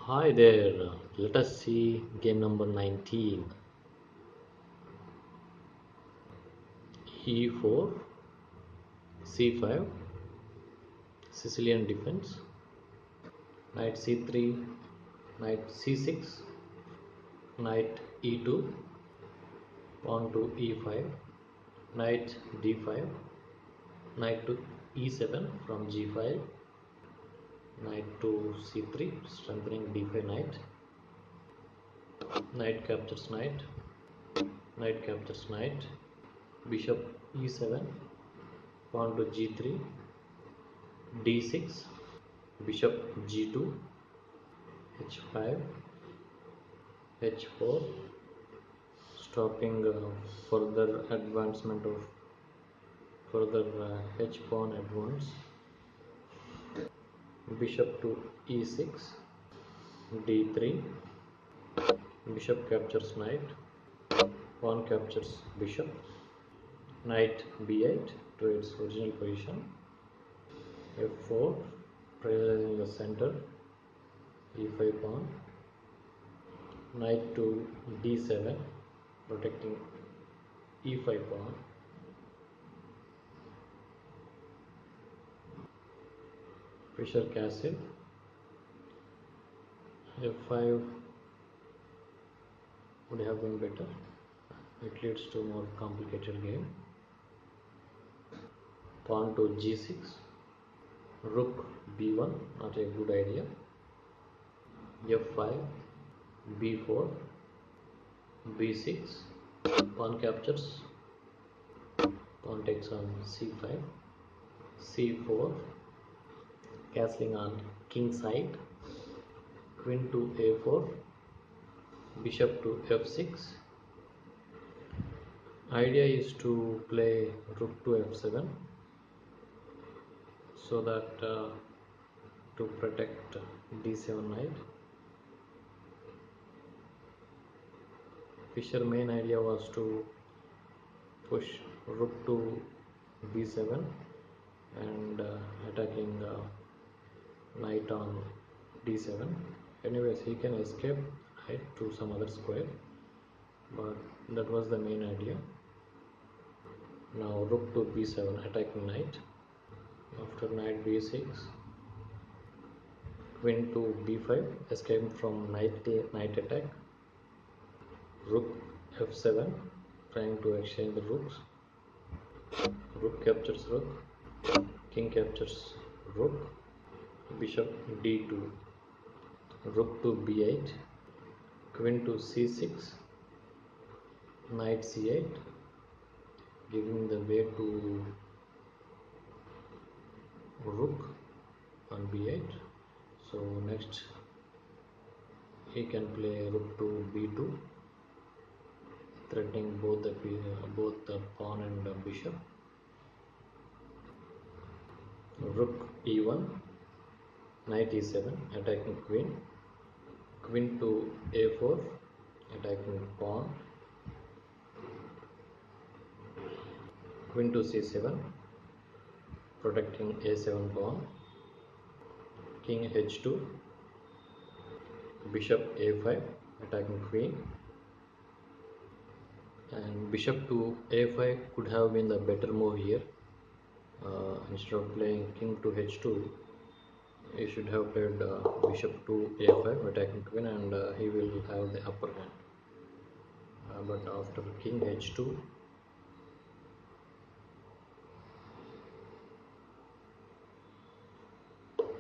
Hi there, let us see game number 19. E4, C5, Sicilian defense, knight C3, knight C6, knight E2, pawn to E5, knight D5, knight to E7 from G5, knight to C3, strengthening D5 knight, knight captures knight, knight captures knight, bishop E7, pawn to G3, D6, bishop G2, H5, H4, stopping further advancement of further H pawn advance, bishop to E6, D3, bishop captures knight, pawn captures bishop, knight B8 to its original position, F4, pressurizing the center, E5 pawn, knight to D7, protecting E5 pawn, Fischer castle, F5 would have been better. It leads to more complicated game. Pawn to G6, rook B1, not a good idea. F5, B4, B6, pawn captures, pawn takes on C5, C4, castling on king side, queen to A4, bishop to F6. Idea is to play rook to F7 so that to protect D7 knight. Fischer main idea was to push rook to B7 and attacking knight on D7. Anyways, he can escape right to some other square, but that was the main idea. Now rook to B7, attacking knight. After knight B6, queen to B5, escaping from knight attack. Rook F7, trying to exchange the rooks. Rook captures rook, king captures rook, bishop D2, rook to B8, queen to C6, knight C8, giving the way to rook on B8. So next he can play rook to B2, threatening both the pawn and the bishop. Rook E1, knight E7, attacking queen, queen to A4, attacking pawn, queen to C7, protecting A7 pawn, king H2, bishop A5, attacking queen, and bishop to A5 could have been the better move here. Instead of playing king to H2, he should have played bishop to A5, attacking queen, and he will have the upper hand. But after king H2,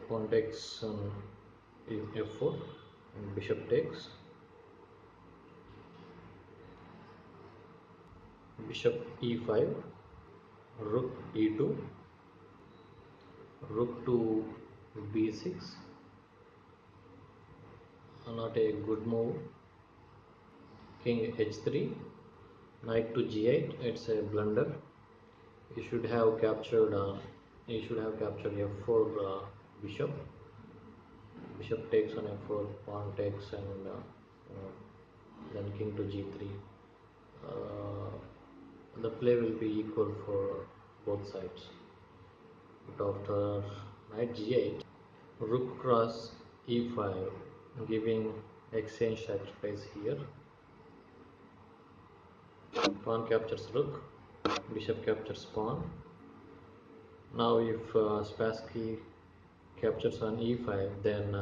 pawn takes on F4, and bishop takes, bishop E5, rook E2, rook to B6, not a good move, king H3, knight to G8, it's a blunder. He should have captured F4 bishop. Bishop takes on F4, pawn takes, and then king to G3. The play will be equal for both sides. But after knight G8, rook cross E5, giving exchange sacrifice here. Pawn captures rook, bishop captures pawn. Now if Spassky captures on e5, then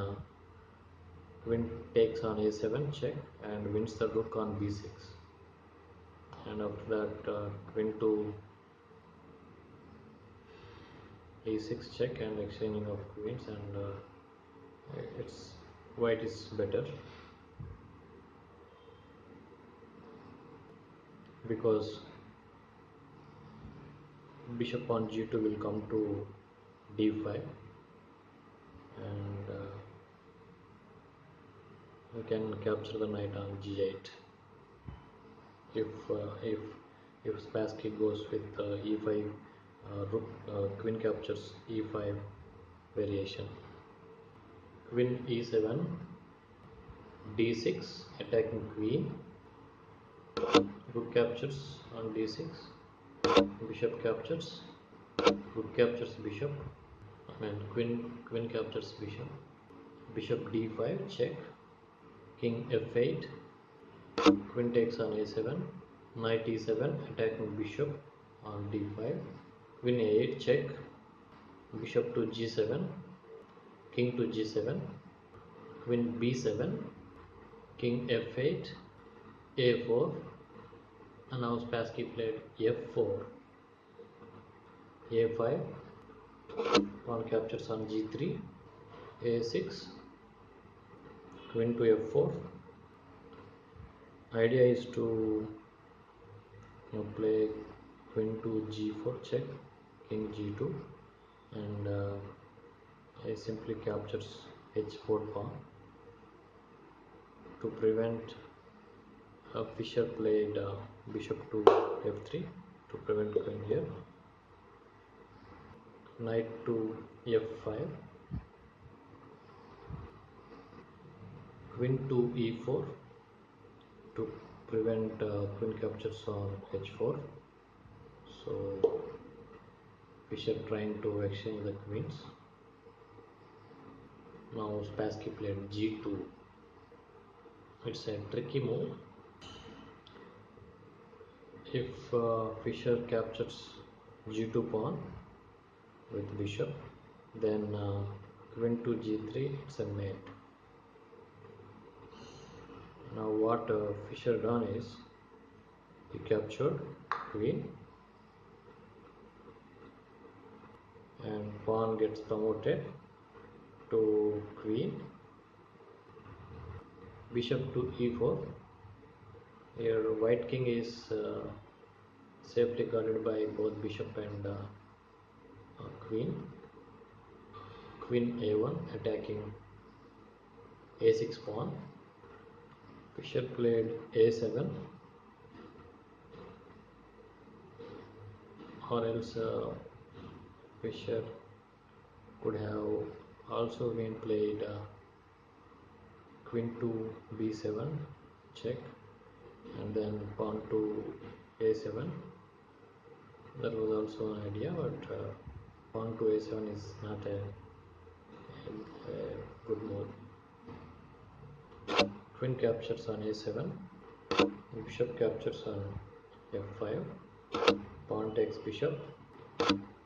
queen takes on a7 check and wins the rook on b6, and after that queen to e6 check and exchanging of queens, and it's white is better because bishop on g2 will come to d5, and we can capture the knight on g8 if Spassky goes with e5 rook queen captures e5 variation. Queen e7, d6 attacking queen, rook captures on d6, bishop captures, rook captures bishop, and queen captures bishop, bishop d5 check, king f8, queen takes on a7, knight e7 attacking bishop on d5, queen a8 check, bishop to g7, king to g7, queen b7, king f8, a4, and now Spassky played f4, a5, pawn captures on g3, a6, queen to f4. Idea is to play queen to g4 check, king g2, and I simply captures h4 pawn to prevent. Fischer played bishop to f3 to prevent queen here, knight to f5, queen to e4 to prevent queen captures on h4. So Fischer trying to exchange the queens. Now Spassky played g2. It's a tricky move. If Fischer captures g2 pawn with bishop, then queen to g3, it's a mate. Now what Fischer done is he captured queen and pawn gets promoted to queen, bishop to e4. Here white king is safely guarded by both bishop and queen. Queen a1 attacking a6 pawn. Fischer played a7, or else Fischer could have also been played queen to b7 check, and then pawn to a7. That was also an idea, but pawn to a7 is not a good move. Queen captures on a7, bishop captures on f5, pawn takes bishop,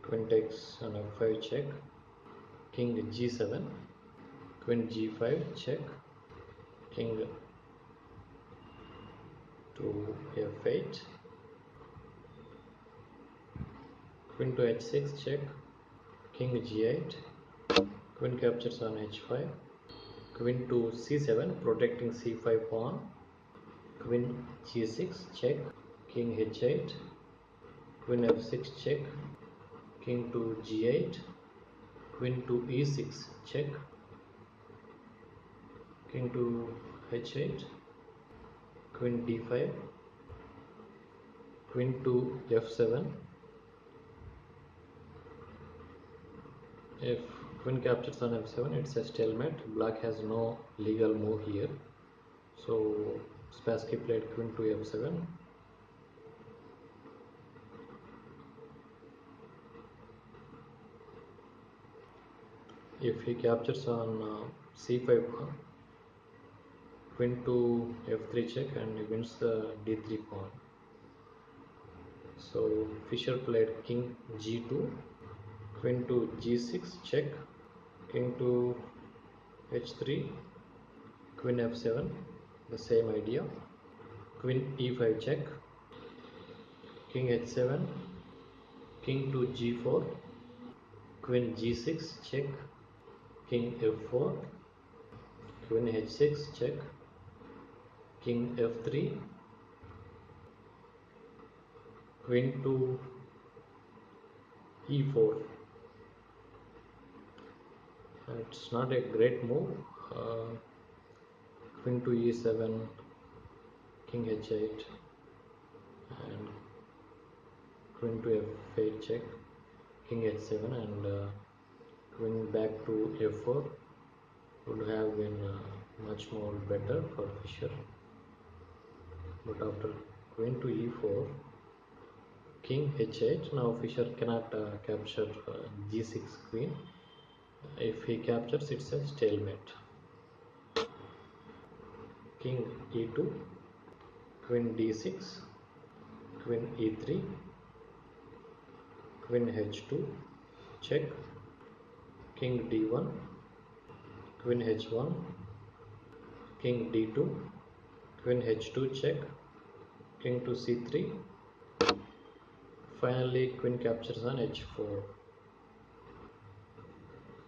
queen takes on f5 check, king g7, queen g5 check, king to f8, queen to h6 check, king g8, queen captures on h5, queen to c7 protecting c5 pawn, queen g6 check, king h8, queen f6 check, king to g8, queen to e6 check, king to h8, queen d5, queen to f7. If queen captures on f7, it's a stalemate. Black has no legal move here, so Spassky played queen to f7. If he captures on c5 pawn, queen to f3 check, and he wins the d3 pawn. So Fischer played king g2, queen to g6 check, king to h3, queen f7, the same idea, queen e5 check, king h7, king to g4, queen g6 check, king f4, queen h6 check, king f3, queen to e4. It's not a great move. Queen to e7, king h8, and queen to f8 check, king h7, and queen back to f4 would have been much more better for Fischer. But after queen to e4, king h8, now Fischer cannot capture g6 queen. If he captures, it's a stalemate. King e2, queen d6, queen e3, queen h2 check, king d1, queen h1, king d2, queen h2 check, king to c3. Finally queen captures on h4.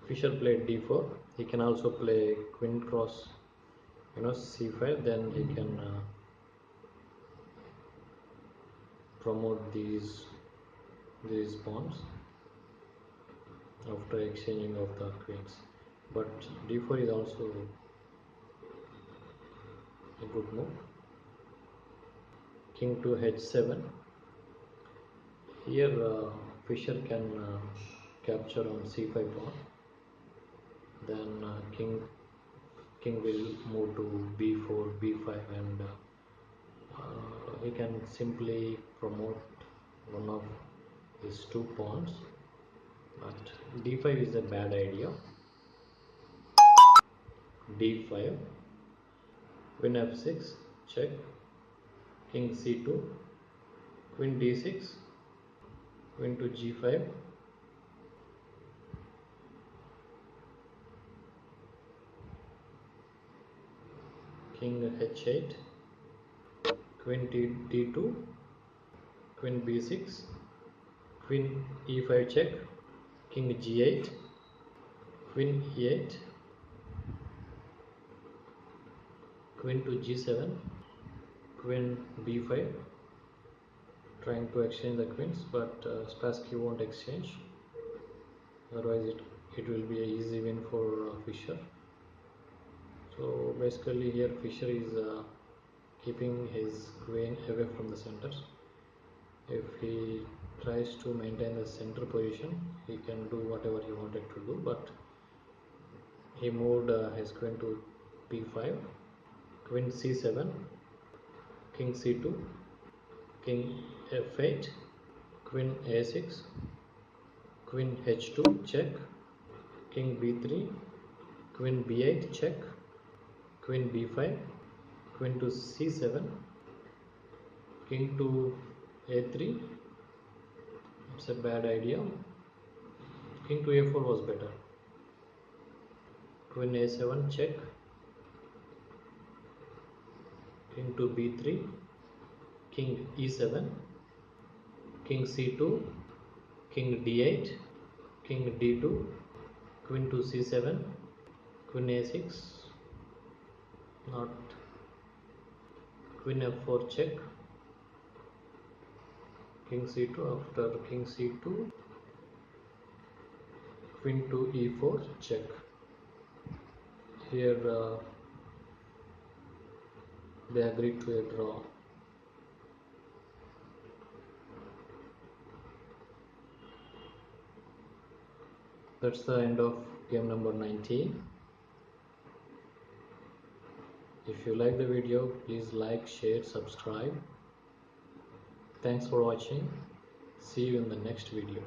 Fischer played d4. He can also play queen cross c5, then he can promote these pawns after exchanging of the queens. But d4 is also a good move. King to h7. Here Fischer can capture on c5 pawn. Then king will move to b4, b5, and he can simply promote one of his two pawns. But d5 is a bad idea. d5, queen f6 check, king c2, queen d6, queen to g5, king h8, queen d2, queen b6, queen e5 check, king g8, queen e8, queen to g7, queen b5, trying to exchange the queens, but Spassky won't exchange, otherwise it will be an easy win for Fischer. So basically here Fischer is keeping his queen away from the center. If he tries to maintain the center position, he can do whatever he wanted to do, but he moved his queen to b5, queen c7, king c2, king f8, queen a6, queen h2 check, king b3, queen b8 check, queen b5, queen to c7, king to a3. It's a bad idea. King to a4 was better. Queen a7 check, king to b3, king e7, king c2, king d8, king d2, queen to c7, queen a6, not, queen f4 check, king c2. After king c2, queen to e4 check. Here they agreed to a draw. That's the end of game number 19. If you like the video, please like, share, subscribe. Thanks for watching. See you in the next video.